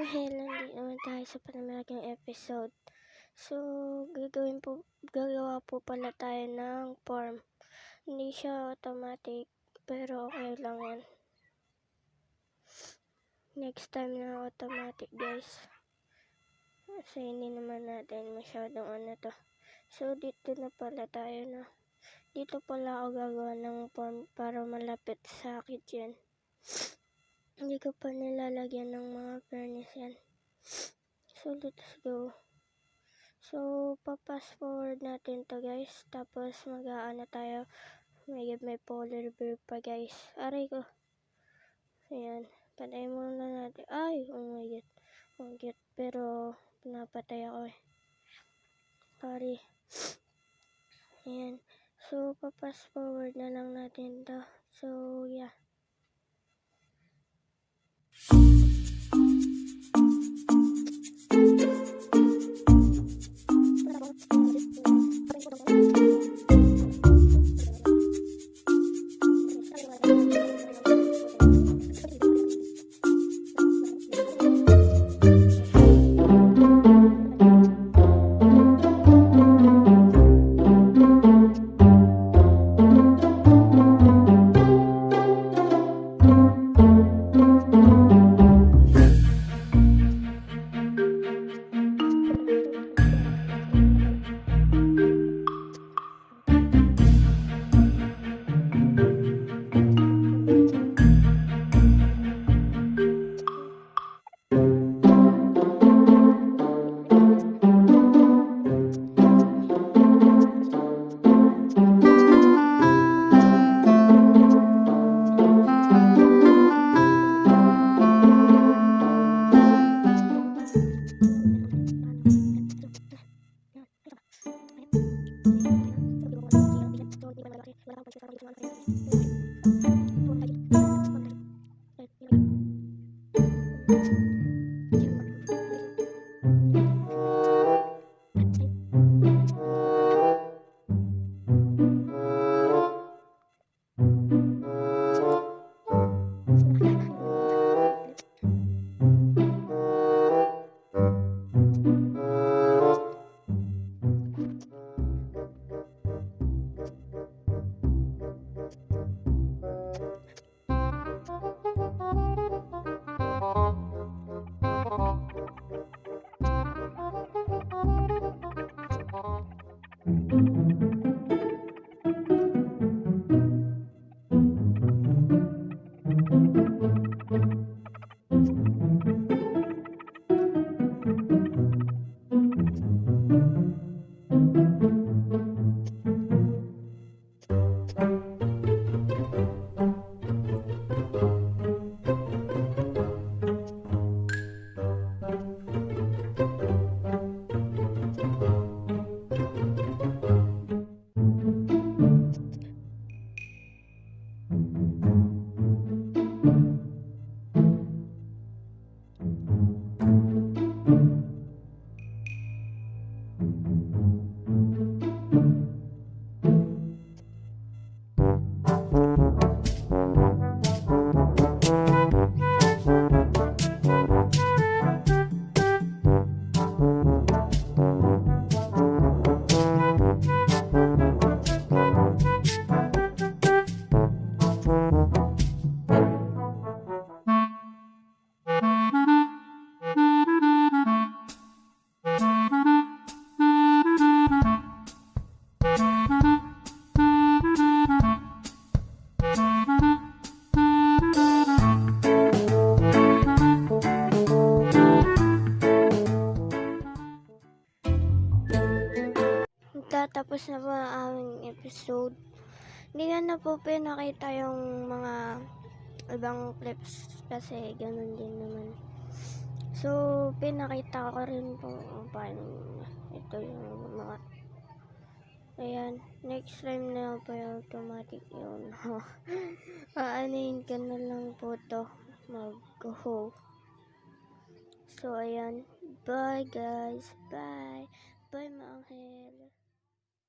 Anghel, nandito naman tayo sa panibagong episode. So, gagawa po pala tayo ng form. Hindi siya automatic, pero okay lang yan. Next time na automatic, guys. Kasi hindi naman natin masyadong to. So, dito na pala tayo na. Dito pala ako gagawa ng form para malapit sa akin yan. Hindi ko pa nilalagyan ng mga fairness yan. So, let's go. So, papass forward natin to, guys. Tapos, mag-aano tayo. May polar bear pa, guys. Aray ko. Ayan. Patay muna natin. Ay! Oh my god. Oh my god. Pero, pinapatay ako eh. Sorry. Ayan. So, papass forward na lang natin to. So, yeah. Tapos na po ang aming episode. Hindi na po pinakita yung mga ibang clips kasi ganun din naman. So, pinakita ko rin po paano ito yung mga ayan, next time na po yung automatic yun. Aanayin ka na lang po to mag-go. So, ayan. Bye guys. Bye. Bye mga Anghel.